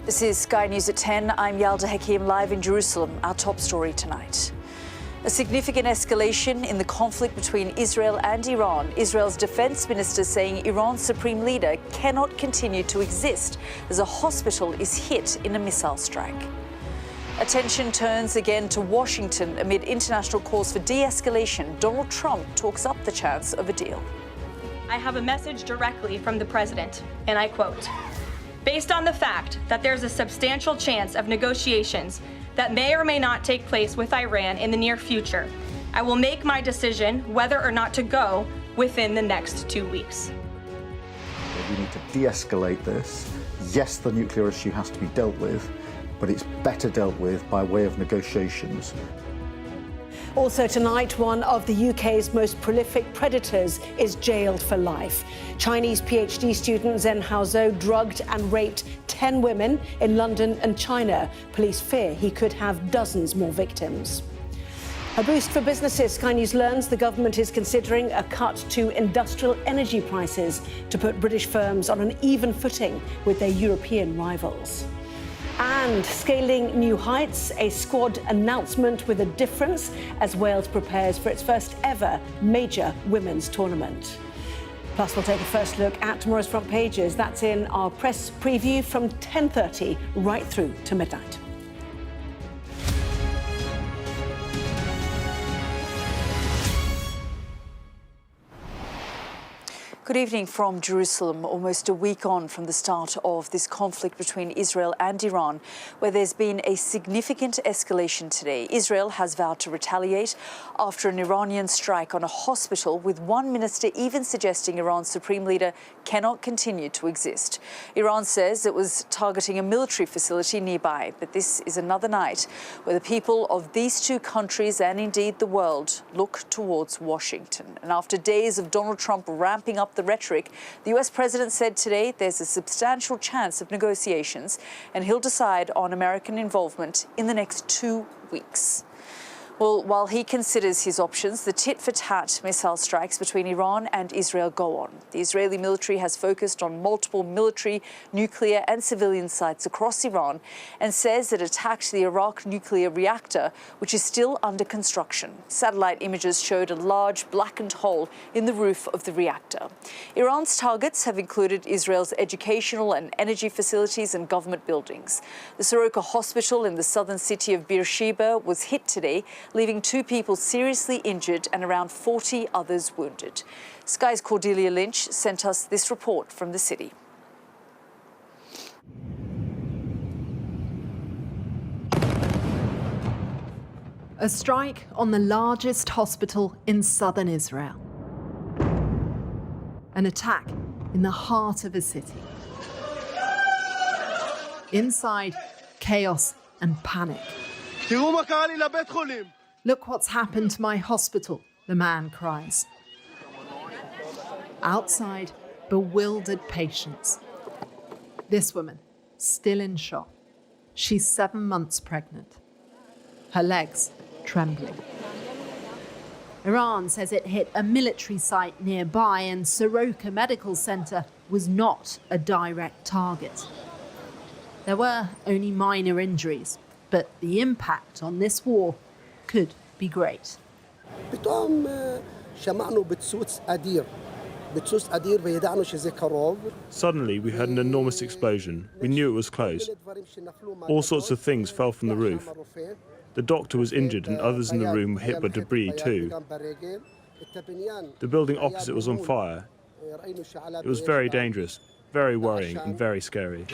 This is Sky News at 10. I'm Yalda Hakim, live in Jerusalem. Our top story tonight. A significant escalation in the conflict between Israel and Iran. Israel's defense minister saying Iran's supreme leader cannot continue to exist as a hospital is hit in a missile strike. Attention turns again to Washington amid international calls for de-escalation. Donald Trump talks up the chance of a deal. I have a message directly from the president, and I quote, "Based on the fact that there's a substantial chance of negotiations that may or may not take place with Iran in the near future, I will make my decision whether or not to go within the next 2 weeks." We need to de-escalate this. Yes, the nuclear issue has to be dealt with, but it's better dealt with by way of negotiations. Also tonight, one of the UK's most prolific predators is jailed for life. Chinese PhD student Zhen Haozhou drugged and raped 10 women in London and China. Police fear he could have dozens more victims. A boost for businesses. Sky News learns the government is considering a cut to industrial energy prices to put British firms on an even footing with their European rivals. And scaling new heights, a squad announcement with a difference as Wales prepares for its first ever major women's tournament. Plus, we'll take a first look at tomorrow's front pages. That's in our press preview from 10:30 right through to midnight. Good evening from Jerusalem, almost a week on from the start of this conflict between Israel and Iran, where there's been a significant escalation today. Israel has vowed to retaliate after an Iranian strike on a hospital, with one minister even suggesting Iran's supreme leader cannot continue to exist. Iran says it was targeting a military facility nearby, but this is another night where the people of these two countries and indeed the world look towards Washington. And after days of Donald Trump ramping up the rhetoric, the US president said today there's a substantial chance of negotiations and he'll decide on American involvement in the next 2 weeks. Well, while he considers his options, the tit-for-tat missile strikes between Iran and Israel go on. The Israeli military has focused on multiple military, nuclear and civilian sites across Iran and says it attacked the Iraq nuclear reactor, which is still under construction. Satellite images showed a large blackened hole in the roof of the reactor. Iran's targets have included Israel's educational and energy facilities and government buildings. The Soroka hospital in the southern city of Beersheba was hit today, leaving 2 people seriously injured and around 40 others wounded. Sky's Cordelia Lynch sent us this report from the city. A strike on the largest hospital in southern Israel. An attack in the heart of a city. Inside, chaos and panic. Look what's happened to my hospital, the man cries. Outside, bewildered patients. This woman, still in shock. She's 7 months pregnant. Her legs trembling. Iran says it hit a military site nearby, and Soroka Medical Center was not a direct target. There were only minor injuries, but the impact on this war could be great. Suddenly, we heard an enormous explosion. We knew it was close. All sorts of things fell from the roof. The doctor was injured and others in the room were hit by debris too. The building opposite was on fire. It was very dangerous, very worrying and very scary.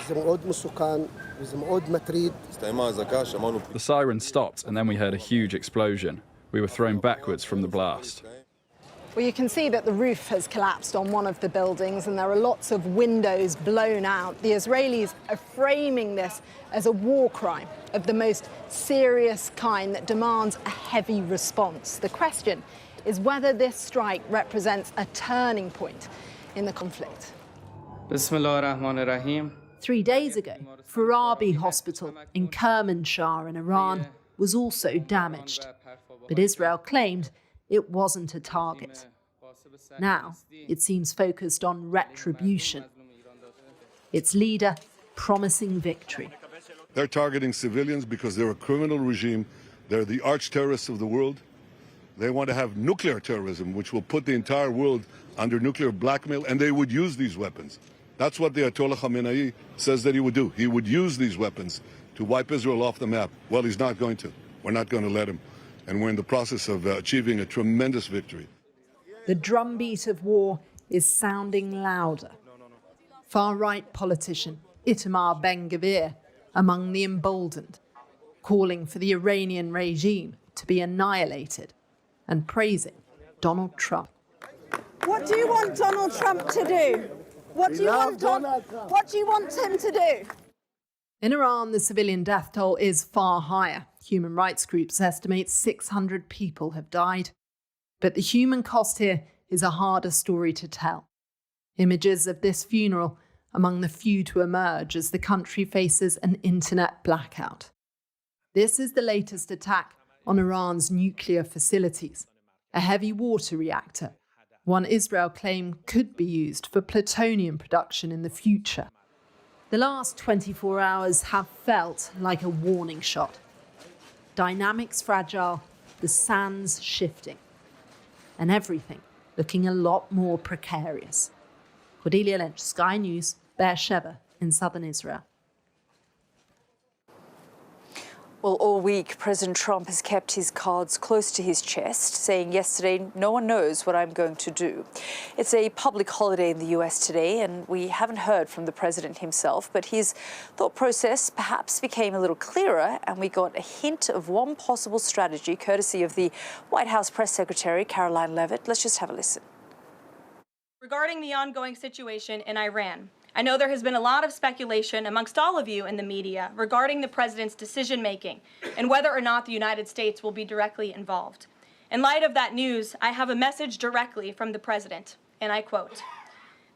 The siren stopped and then we heard a huge explosion. We were thrown backwards from the blast. Well, you can see that the roof has collapsed on one of the buildings and there are lots of windows blown out. The Israelis are framing this as a war crime of the most serious kind that demands a heavy response. The question is whether this strike represents a turning point in the conflict. 3 days ago, Farabi Hospital in Kermanshah in Iran was also damaged. But Israel claimed it wasn't a target. Now, it seems focused on retribution. Its leader promising victory. They're targeting civilians because they're a criminal regime. They're the arch terrorists of the world. They want to have nuclear terrorism, which will put the entire world under nuclear blackmail, and they would use these weapons. That's what the Ayatollah Khamenei says that he would do. He would use these weapons to wipe Israel off the map. Well, he's not going to. We're not going to let him. And we're in the process of achieving a tremendous victory. The drumbeat of war is sounding louder. Far-right politician Itamar Ben-Gvir among the emboldened, calling for the Iranian regime to be annihilated and praising Donald Trump. What do you want Donald Trump to do? What do you want him to do? In Iran, the civilian death toll is far higher. Human rights groups estimate 600 people have died. But the human cost here is a harder story to tell. Images of this funeral among the few to emerge as the country faces an internet blackout. This is the latest attack on Iran's nuclear facilities, a heavy water reactor, one Israel claimed could be used for plutonium production in the future. The last 24 hours have felt like a warning shot. Dynamics fragile, the sands shifting, and everything looking a lot more precarious. Cordelia Lynch, Sky News, Beersheba in southern Israel. Well, all week, President Trump has kept his cards close to his chest, saying yesterday, no one knows what I'm going to do. It's a public holiday in the US today, and we haven't heard from the president himself, but his thought process perhaps became a little clearer, and we got a hint of one possible strategy, courtesy of the White House press secretary, Caroline Leavitt. Let's just have a listen. Regarding the ongoing situation in Iran, I know there has been a lot of speculation amongst all of you in the media regarding the president's decision-making and whether or not the United States will be directly involved. In light of that news, I have a message directly from the president, and I quote,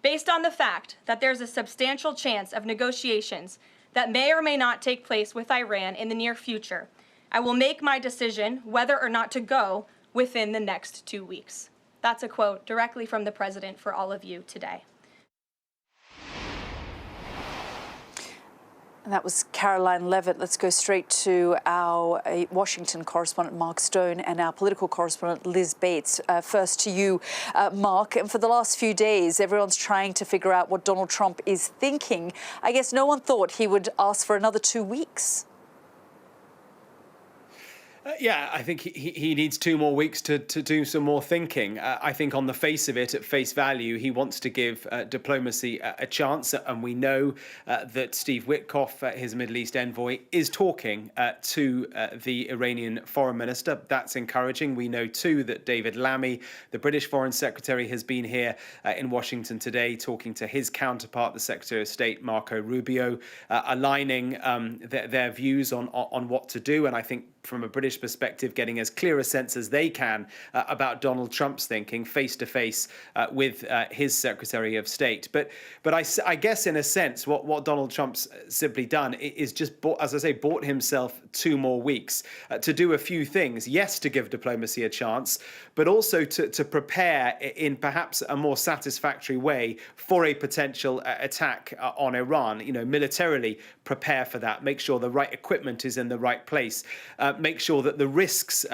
"Based on the fact that there's a substantial chance of negotiations that may or may not take place with Iran in the near future, I will make my decision whether or not to go within the next 2 weeks." That's a quote directly from the president for all of you today. And that was Caroline Leavitt. Let's go straight to our Washington correspondent, Mark Stone, and our political correspondent, Liz Bates. First to you, Mark. And for the last few days, everyone's trying to figure out what Donald Trump is thinking. I guess no one thought he would ask for another 2 weeks. Yeah, I think he needs 2 more weeks to do some more thinking. I think on the face of it, at face value, he wants to give diplomacy a chance. And we know that Steve Witkoff, his Middle East envoy, is talking to the Iranian foreign minister. That's encouraging. We know, too, that David Lammy, the British foreign secretary, has been here in Washington today talking to his counterpart, the Secretary of State, Marco Rubio, aligning their views on what to do. And I think from a British perspective, getting as clear a sense as they can about Donald Trump's thinking face to face with his Secretary of State. But I guess in a sense, what Donald Trump's simply done is just, bought himself 2 more weeks to do a few things. Yes, to give diplomacy a chance, but also to prepare in perhaps a more satisfactory way for a potential attack on Iran. You know, militarily prepare for that, make sure the right equipment is in the right place, make sure that the risks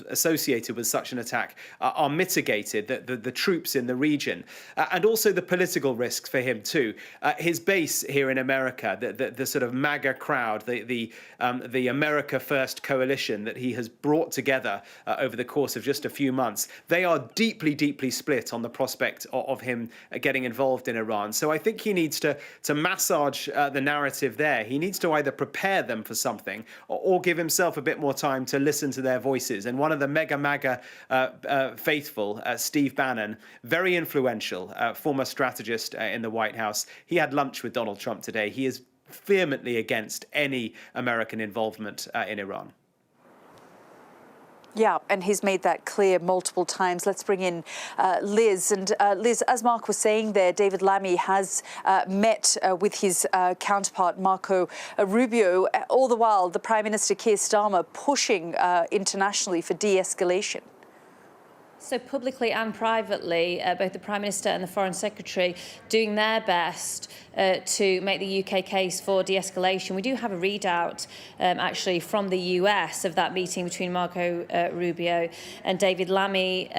associated with such an attack are mitigated, the troops in the region, and also the political risks for him too. His base here in America, the sort of MAGA crowd, the America First coalition that he has brought together over the course of just a few months, they are deeply, deeply split on the prospect of him getting involved in Iran. So I think he needs to massage the narrative there. He needs to either prepare them for something or give himself a bit more time to listen to their voices. And one of the MAGA faithful, Steve Bannon, very influential, former strategist in the White House, he had lunch with Donald Trump today. He is vehemently against any American involvement in Iran. Yeah, and he's made that clear multiple times. Let's bring in Liz. And Liz, as Mark was saying there, David Lammy has met with his counterpart, Marco Rubio. All the while, the Prime Minister, Keir Starmer, pushing internationally for de-escalation. So publicly and privately, both the Prime Minister and the Foreign Secretary doing their best to make the UK case for de-escalation. We do have a readout, actually, from the US of that meeting between Marco Rubio and David Lammy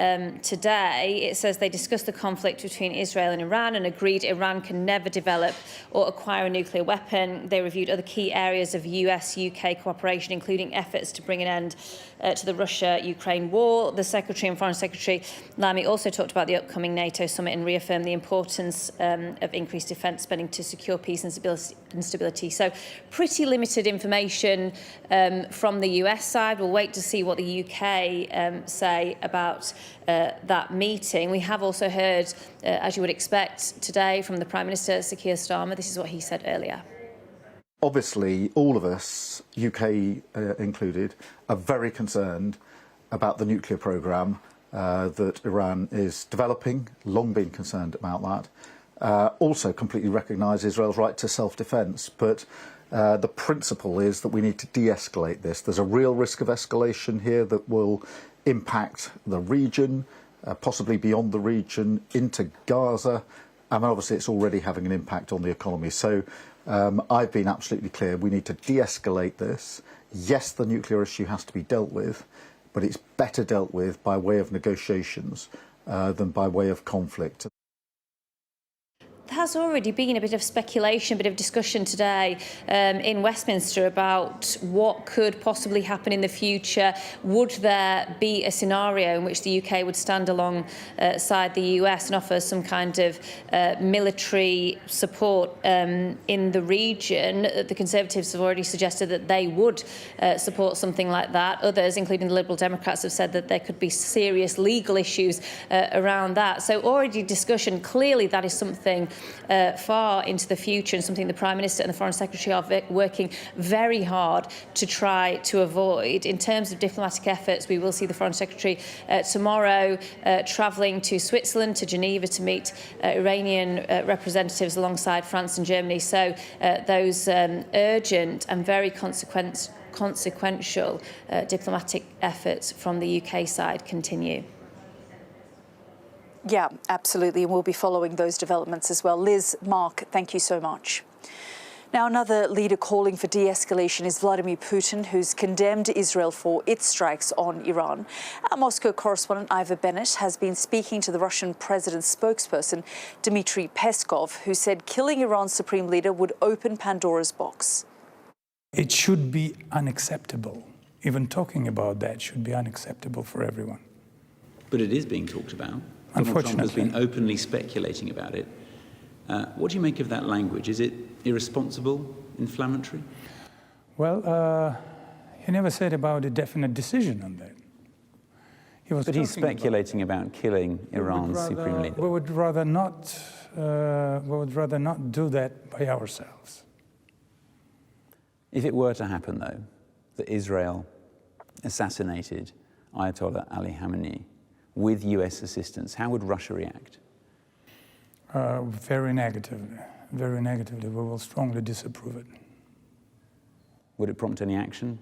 today. It says they discussed the conflict between Israel and Iran and agreed Iran can never develop or acquire a nuclear weapon. They reviewed other key areas of US-UK cooperation, including efforts to bring an end to the Russia-Ukraine war. The Secretary and Foreign Secretary Lammy also talked about the upcoming NATO summit and reaffirmed the importance of increased defence spending to secure peace and stability. So pretty limited information from the US side. We'll wait to see what the UK say about that meeting. We have also heard, as you would expect today, from the Prime Minister, Sir Keir Starmer. This is what he said earlier. Obviously, all of us, UK included, are very concerned about the nuclear programme that Iran is developing, long been concerned about that. Also completely recognise Israel's right to self-defence, but the principle is that we need to de-escalate this. There's a real risk of escalation here that will impact the region, possibly beyond the region, into Gaza, and obviously it's already having an impact on the economy. So I've been absolutely clear, we need to de-escalate this. Yes, the nuclear issue has to be dealt with, but it's better dealt with by way of negotiations than by way of conflict. There has already been a bit of speculation, a bit of discussion today in Westminster about what could possibly happen in the future. Would there be a scenario in which the UK would stand alongside the US and offer some kind of military support in the region? The Conservatives have already suggested that they would support something like that. Others, including the Liberal Democrats, have said that there could be serious legal issues around that. So already discussion. Clearly that is something far into the future and something the Prime Minister and the Foreign Secretary are working very hard to try to avoid. In terms of diplomatic efforts, we will see the Foreign Secretary tomorrow travelling to Switzerland, to Geneva, to meet Iranian representatives alongside France and Germany. So those urgent and very consequential diplomatic efforts from the UK side continue. Yeah, absolutely. And we'll be following those developments as well. Liz, Mark, thank you so much. Now, another leader calling for de-escalation is Vladimir Putin, who's condemned Israel for its strikes on Iran. Our Moscow correspondent Ivor Bennett has been speaking to the Russian president's spokesperson, Dmitry Peskov, who said killing Iran's supreme leader would open Pandora's box. It should be unacceptable. Even talking about that should be unacceptable for everyone. But it is being talked about. Unfortunately. Donald Trump has been openly speculating about it. What do you make of that language? Is it irresponsible, inflammatory? Well, he never said about a definite decision on that. But he's speculating about killing Iran's supreme leader. We would rather not do that by ourselves. If it were to happen, though, that Israel assassinated Ayatollah Ali Khamenei with US assistance, how would Russia react? Very negatively. Very negatively. We will strongly disapprove it. Would it prompt any action?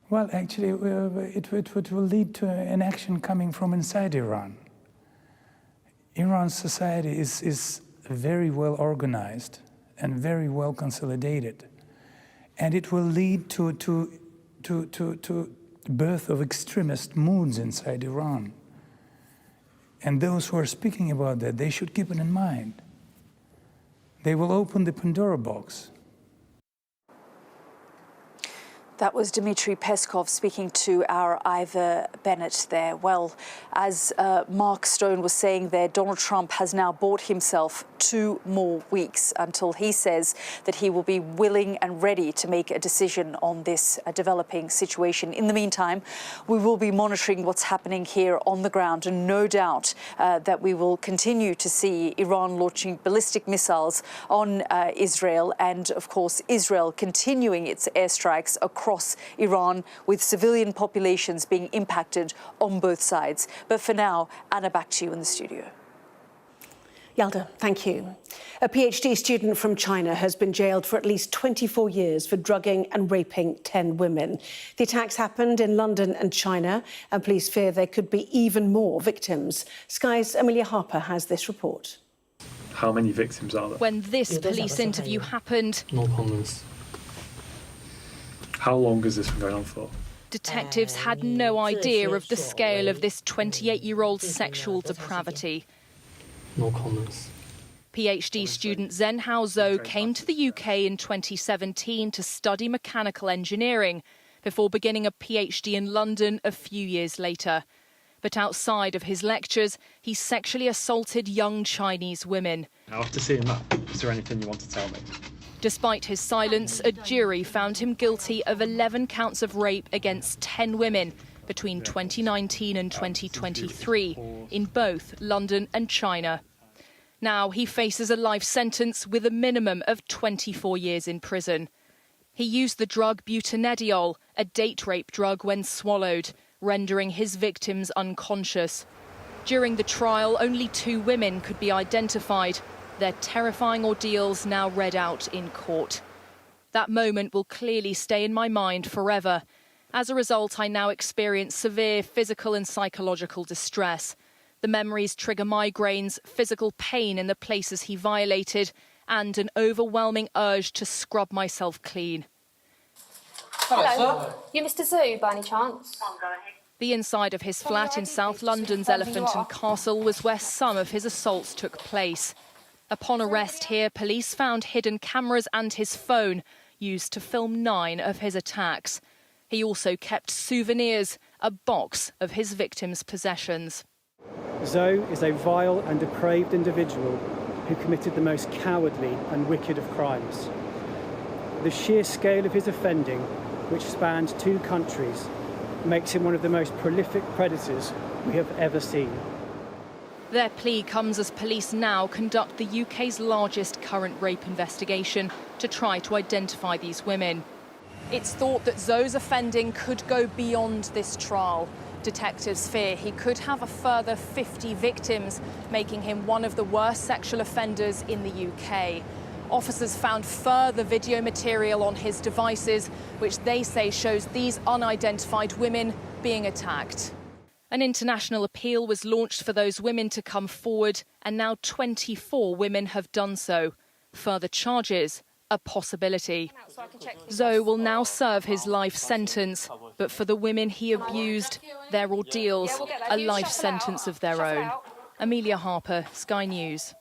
Well, actually, it will lead to an action coming from inside Iran. Iran's society is very well organized and very well consolidated, and it will lead to birth of extremist moods inside Iran. And those who are speaking about that, they should keep it in mind. They will open the Pandora box. That was Dmitry Peskov speaking to our Ivor Bennett there. Well, as Mark Stone was saying there, Donald Trump has now bought himself 2 more weeks until he says that he will be willing and ready to make a decision on this developing situation. In the meantime, we will be monitoring what's happening here on the ground, and no doubt that we will continue to see Iran launching ballistic missiles on Israel, and of course Israel continuing its airstrikes across Iran, with civilian populations being impacted on both sides. But for now, Anna, back to you in the studio. Yalda, thank you. A PhD student from China has been jailed for at least 24 years for drugging and raping 10 women. The attacks happened in London and China, and police fear there could be even more victims. Sky's Amelia Harper has this report. How many victims are there? When this police interview happened, No comments. How long has this been going on for? detectives had no idea of the scale of this 28-year-old's sexual depravity. No comments. PhD student Zhen Haozhou came to the UK in 2017 to study mechanical engineering before beginning a PhD in London a few years later. But outside of his lectures, he sexually assaulted young Chinese women. After seeing that, is there anything you want to tell me? Despite his silence, a jury found him guilty of 11 counts of rape against 10 women between 2019 and 2023 in both London and China. Now he faces a life sentence with a minimum of 24 years in prison. He used the drug butanediol, a date rape drug, when swallowed, rendering his victims unconscious. During the trial, only 2 women could be identified, their terrifying ordeals now read out in court. That moment will clearly stay in my mind forever. As a result, I now experience severe physical and psychological distress. The memories trigger migraines, physical pain in the places he violated, and an overwhelming urge to scrub myself clean. Hello. You Mr. Zhu, by any chance? The inside of his flat in South London's Elephant and Castle was where some of his assaults took place. Upon arrest here, police found hidden cameras and his phone, used to film 9 of his attacks. He also kept souvenirs, a box of his victims' possessions. Zhou is a vile and depraved individual who committed the most cowardly and wicked of crimes. The sheer scale of his offending, which spanned 2 countries, makes him one of the most prolific predators we have ever seen. Their plea comes as police now conduct the UK's largest current rape investigation to try to identify these women. It's thought that Zhou's offending could go beyond this trial. Detectives fear he could have a further 50 victims, making him one of the worst sexual offenders in the UK. Officers found further video material on his devices, which they say shows these unidentified women being attacked. An international appeal was launched for those women to come forward, and now 24 women have done so. Further charges, a possibility. Zhou will now serve his life sentence, but for the women he abused, their ordeals, a life sentence of their own. Amelia Harper, Sky News.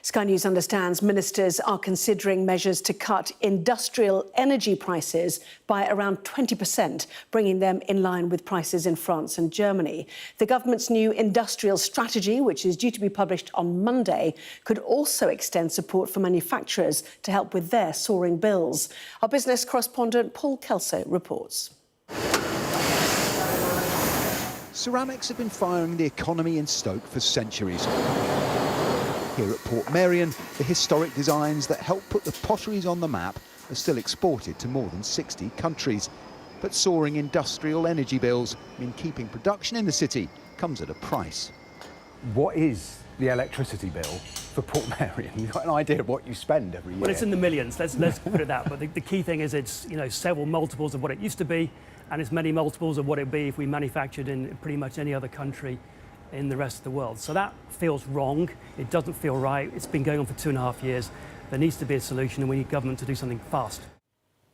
Sky News understands ministers are considering measures to cut industrial energy prices by around 20%, bringing them in line with prices in France and Germany. The government's new industrial strategy, which is due to be published on Monday, could also extend support for manufacturers to help with their soaring bills. Our business correspondent Paul Kelso reports. Ceramics have been firing the economy in Stoke for centuries. Here at Port Merion, the historic designs that help put the potteries on the map are still exported to more than 60 countries. But soaring industrial energy bills mean keeping production in the city comes at a price. What is the electricity bill for Port Merion? You've got an idea of what you spend every year? Well, it's in the millions, let's put it that. But the key thing is it's several multiples of what it used to be, and it's many multiples of what it would be if we manufactured in pretty much any other country in the rest of the world. So that feels wrong. It doesn't feel right. It's been going on for 2.5 years. There needs to be a solution, and we need government to do something fast.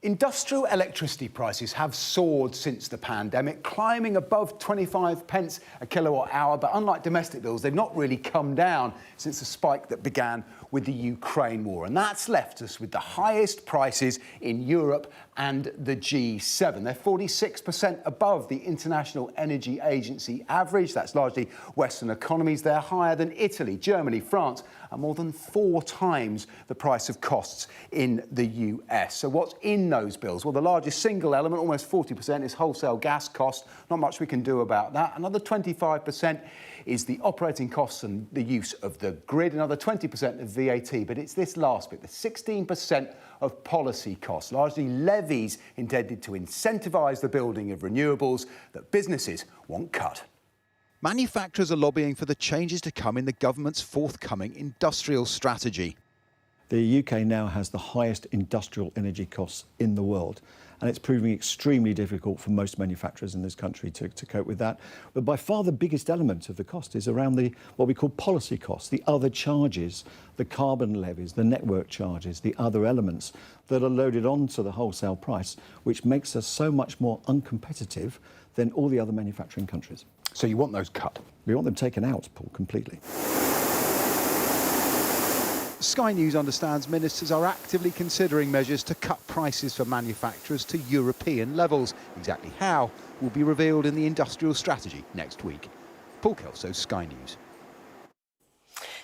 Industrial electricity prices have soared since the pandemic, climbing above 25 pence a kilowatt hour. But unlike domestic bills, they've not really come down since the spike that began with the Ukraine war. And that's left us with the highest prices in Europe and the G7. They're 46% above the International Energy Agency average. That's largely Western economies. They're higher than Italy, Germany, France, and more than 4 times the price of costs in the US. So what's in those bills? Well, the largest single element, almost 40%, is wholesale gas cost. Not much we can do about that. Another 25% is the operating costs and the use of the grid. Another 20% of VAT. But it's this last bit, the 16% of policy costs, largely levies intended to incentivise the building of renewables that businesses want cut. Manufacturers are lobbying for the changes to come in the government's forthcoming industrial strategy. The UK now has the highest industrial energy costs in the world, and it's proving extremely difficult for most manufacturers in this country to cope with that. But by far the biggest element of the cost is around what we call policy costs, the other charges, the carbon levies, the network charges, the other elements that are loaded onto the wholesale price, which makes us so much more uncompetitive than all the other manufacturing countries. So you want those cut? We want them taken out, Paul, completely. Sky News understands ministers are actively considering measures to cut prices for manufacturers to European levels. Exactly how will be revealed in the industrial strategy next week. Paul Kelso, Sky News.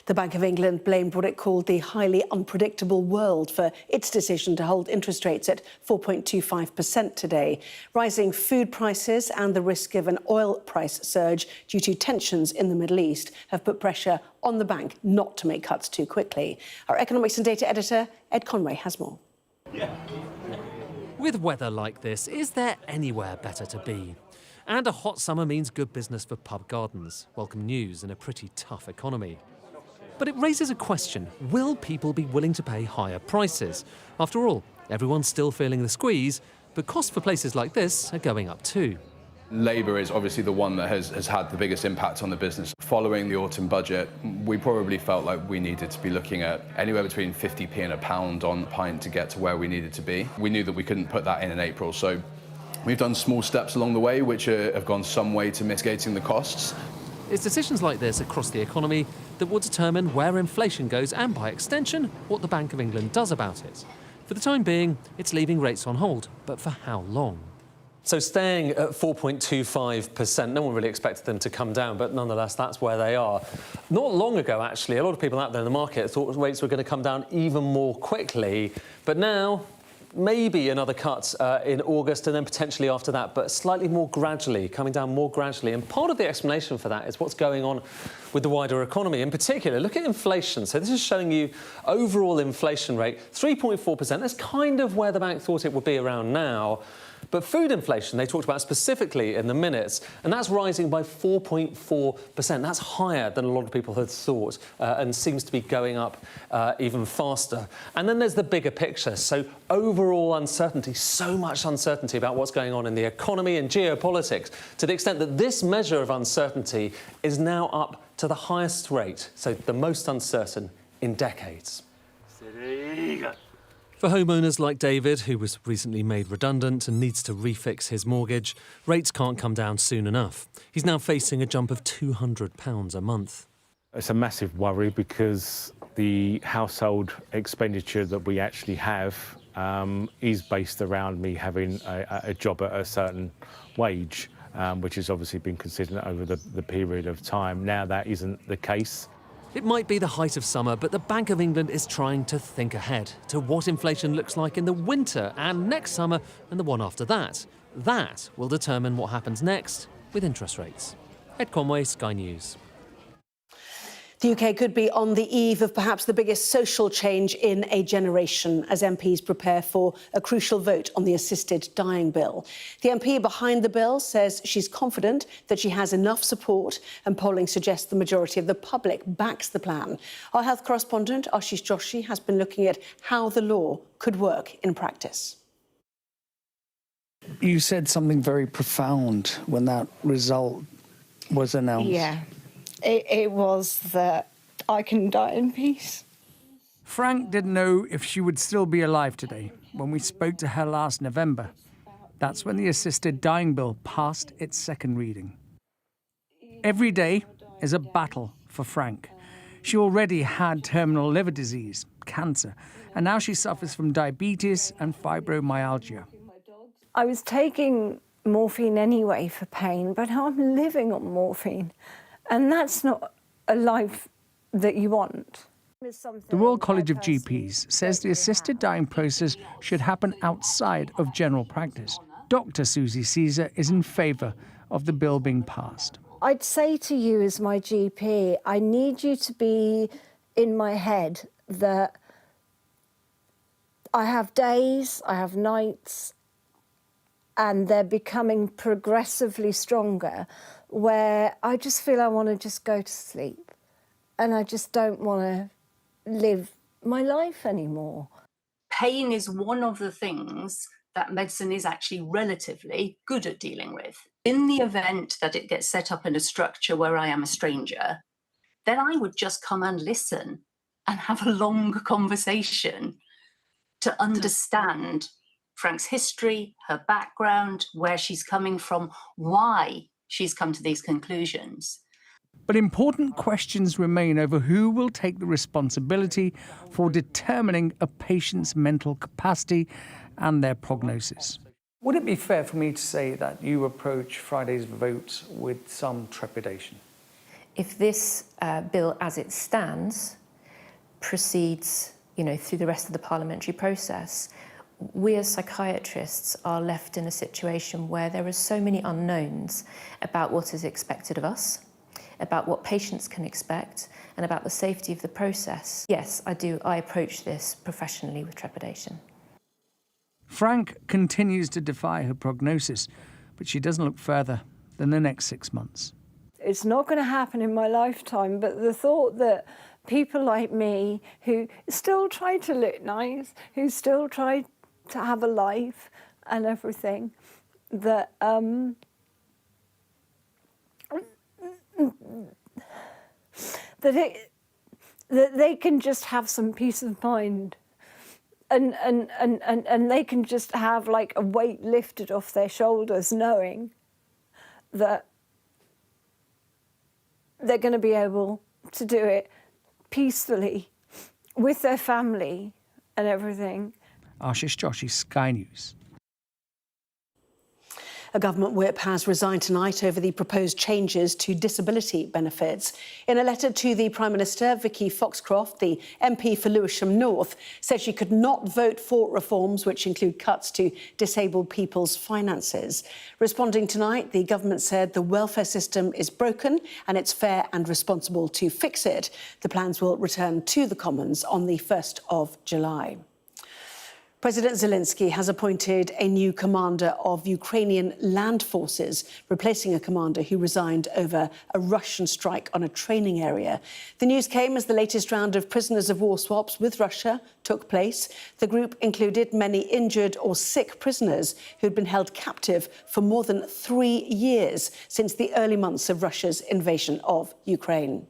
The Bank of England blamed what it called the highly unpredictable world for its decision to hold interest rates at 4.25% today. Rising food prices and the risk of an oil price surge due to tensions in the Middle East have put pressure on the bank not to make cuts too quickly. Our economics and data editor, Ed Conway, has more. With weather like this, is there anywhere better to be? And a hot summer means good business for pub gardens. Welcome news in a pretty tough economy. But it raises a question. Will people be willing to pay higher prices? After all, everyone's still feeling the squeeze, but costs for places like this are going up too. Labour is obviously the one that has had the biggest impact on the business. Following the autumn budget, we probably felt like we needed to be looking at anywhere between 50p and £1 on a pint to get to where we needed to be. We knew that we couldn't put that in April, so we've done small steps along the way which have gone some way to mitigating the costs. It's decisions like this across the economy that will determine where inflation goes and, by extension, what the Bank of England does about it. For the time being, it's leaving rates on hold, but for how long? So staying at 4.25%, no one really expected them to come down, but nonetheless, that's where they are. Not long ago, actually, a lot of people out there in the market thought rates were going to come down even more quickly, but now maybe another cut in August and then potentially after that, but slightly more gradually, coming down more gradually. And part of the explanation for that is what's going on with the wider economy. In particular, look at inflation. So this is showing you overall inflation rate, 3.4%. That's kind of where the bank thought it would be around now. But food inflation, they talked about specifically in the minutes, and that's rising by 4.4%. That's higher than a lot of people had thought and seems to be going up even faster. And then there's the bigger picture. So overall uncertainty, so much uncertainty about what's going on in the economy and geopolitics, to the extent that this measure of uncertainty is now up to the highest rate, so the most uncertain in decades. For homeowners like David, who was recently made redundant and needs to refix his mortgage, rates can't come down soon enough. He's now facing a jump of £200 a month. It's a massive worry because the household expenditure that we actually have is based around me having a job at a certain wage, which has obviously been consistent over the period of time. Now that isn't the case. It might be the height of summer, but the Bank of England is trying to think ahead to what inflation looks like in the winter and next summer and the one after that. That will determine what happens next with interest rates. Ed Conway, Sky News. The UK could be on the eve of perhaps the biggest social change in a generation as MPs prepare for a crucial vote on the assisted dying bill. The MP behind the bill says she's confident that she has enough support, and polling suggests the majority of the public backs the plan. Our health correspondent, Ashish Joshi, has been looking at how the law could work in practice. You said something very profound when that result was announced. Yeah. It was that I can die in peace. Frank didn't know if she would still be alive today when we spoke to her last November. That's when the assisted dying bill passed its second reading. Every day is a battle for Frank. She already had terminal liver disease, cancer, and now she suffers from diabetes and fibromyalgia. I was taking morphine anyway for pain, but I'm living on morphine. And that's not a life that you want. The Royal College of GPs says the assisted dying process should happen outside of general practice. Dr. Susie Caesar is in favour of the bill being passed. I'd say to you as my GP, I need you to be in my head that I have days, I have nights, and they're becoming progressively stronger, where I just feel I want to just go to sleep. And I just don't want to live my life anymore. Pain is one of the things that medicine is actually relatively good at dealing with. In the event that it gets set up in a structure where I am a stranger, then I would just come and listen and have a long conversation to understand Frank's history, her background, where she's coming from, why she's come to these conclusions. But important questions remain over who will take the responsibility for determining a patient's mental capacity and their prognosis. Would it be fair for me to say that you approach Friday's vote with some trepidation? If this bill as it stands proceeds, through the rest of the parliamentary process, we as psychiatrists are left in a situation where there are so many unknowns about what is expected of us, about what patients can expect, and about the safety of the process. Yes, I approach this professionally with trepidation. Frank continues to defy her prognosis, but she doesn't look further than the next 6 months. It's not going to happen in my lifetime, but the thought that people like me who still try to look nice, who still try to have a life and everything, that that they can just have some peace of mind, and they can just have like a weight lifted off their shoulders, knowing that they're going to be able to do it peacefully with their family and everything. Ashish Joshi, Sky News. A government whip has resigned tonight over the proposed changes to disability benefits. In a letter to the Prime Minister, Vicky Foxcroft, the MP for Lewisham North, said she could not vote for reforms which include cuts to disabled people's finances. Responding tonight, the government said the welfare system is broken and it's fair and responsible to fix it. The plans will return to the Commons on the 1st of July. President Zelensky has appointed a new commander of Ukrainian land forces, replacing a commander who resigned over a Russian strike on a training area. The news came as the latest round of prisoners of war swaps with Russia took place. The group included many injured or sick prisoners who'd been held captive for more than 3 years since the early months of Russia's invasion of Ukraine.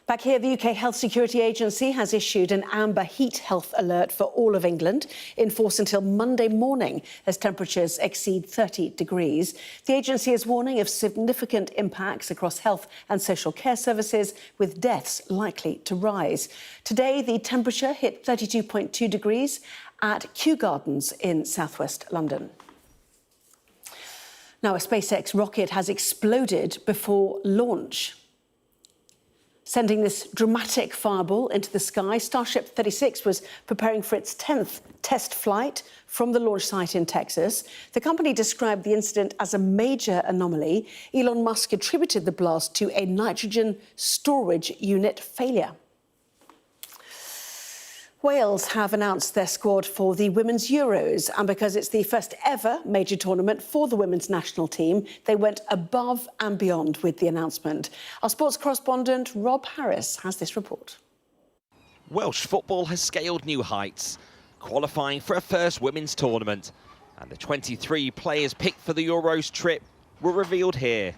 Back here, the UK Health Security Agency has issued an amber heat health alert for all of England, in force until Monday morning as temperatures exceed 30 degrees. The agency is warning of significant impacts across health and social care services, with deaths likely to rise. Today, the temperature hit 32.2 degrees at Kew Gardens in southwest London. Now, a SpaceX rocket has exploded before launch, sending this dramatic fireball into the sky. Starship 36 was preparing for its 10th test flight from the launch site in Texas. The company described the incident as a major anomaly. Elon Musk attributed the blast to a nitrogen storage unit failure. Wales have announced their squad for the Women's Euros, and because it's the first ever major tournament for the women's national team, they went above and beyond with the announcement. Our sports correspondent Rob Harris has this report. Welsh football has scaled new heights, qualifying for a first women's tournament, and the 23 players picked for the Euros trip were revealed here,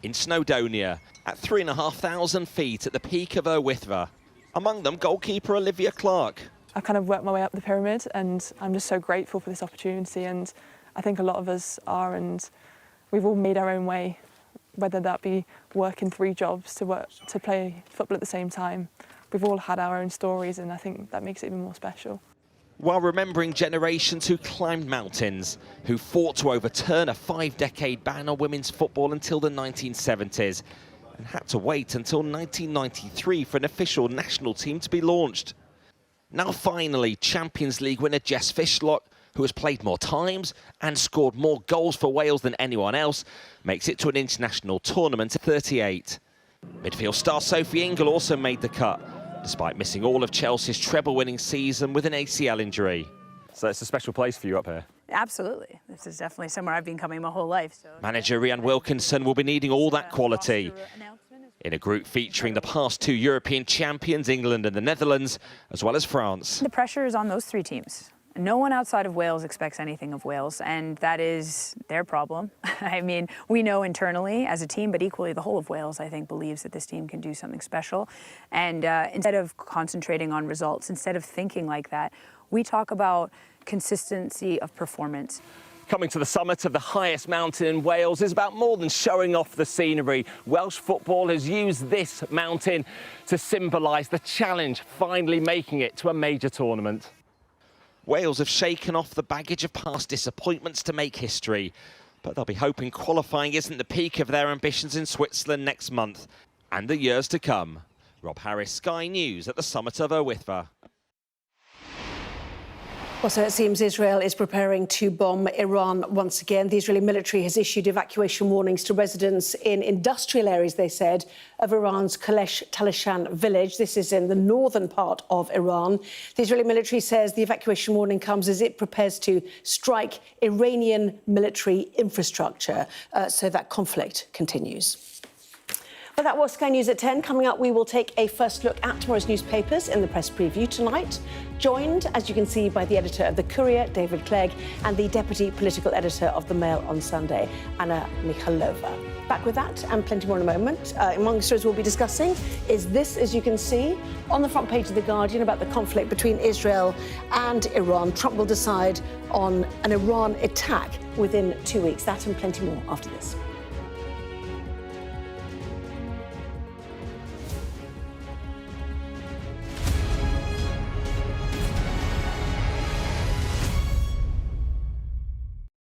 in Snowdonia, at 3,500 feet at the peak of Yr-Wyddfa. Among them, goalkeeper Olivia Clark. I kind of worked my way up the pyramid, and I'm just so grateful for this opportunity, and I think a lot of us are, and we've all made our own way, whether that be working 3 jobs to play football at the same time. We've all had our own stories, and I think that makes it even more special. While remembering generations who climbed mountains, who fought to overturn a 5-decade ban on women's football until the 1970s, and had to wait until 1993 for an official national team to be launched. Now finally, Champions League winner Jess Fishlock, who has played more times and scored more goals for Wales than anyone else, makes it to an international tournament at 38. Midfield star Sophie Ingle also made the cut, despite missing all of Chelsea's treble-winning season with an ACL injury. So it's a special place for you up here? Absolutely. This is definitely somewhere I've been coming my whole life. So. Manager Rhian Wilkinson will be needing all that quality. in a group featuring the past two European champions, England and the Netherlands, as well as France. The pressure is on those three teams. No one outside of Wales expects anything of Wales, and that is their problem. I mean, we know internally as a team, but equally the whole of Wales, I think, believes that this team can do something special. And instead of concentrating on results, instead of thinking like that, we talk about consistency of performance. Coming to the summit of the highest mountain in Wales is about more than showing off the scenery. Welsh football has used this mountain to symbolise the challenge, finally making it to a major tournament. Wales have shaken off the baggage of past disappointments to make history, but they'll be hoping qualifying isn't the peak of their ambitions in Switzerland next month and the years to come. Rob Harris, Sky News at the summit of Owitha. Well, so it seems Israel is preparing to bomb Iran once again. The Israeli military has issued evacuation warnings to residents in industrial areas, they said, of Iran's Kalesh Talishan village. This is in the northern part of Iran. The Israeli military says the evacuation warning comes as it prepares to strike Iranian military infrastructure, so that conflict continues. Well, that was Sky News at 10. Coming up, we will take a first look at tomorrow's newspapers in the press preview tonight. Joined, as you can see, by the editor of The Courier, David Clegg, and the deputy political editor of The Mail on Sunday, Anna Mikhailova. Back with that and plenty more in a moment. Among the stories we'll be discussing is this, as you can see, on the front page of The Guardian about the conflict between Israel and Iran. Trump will decide on an Iran attack within 2 weeks. That and plenty more after this.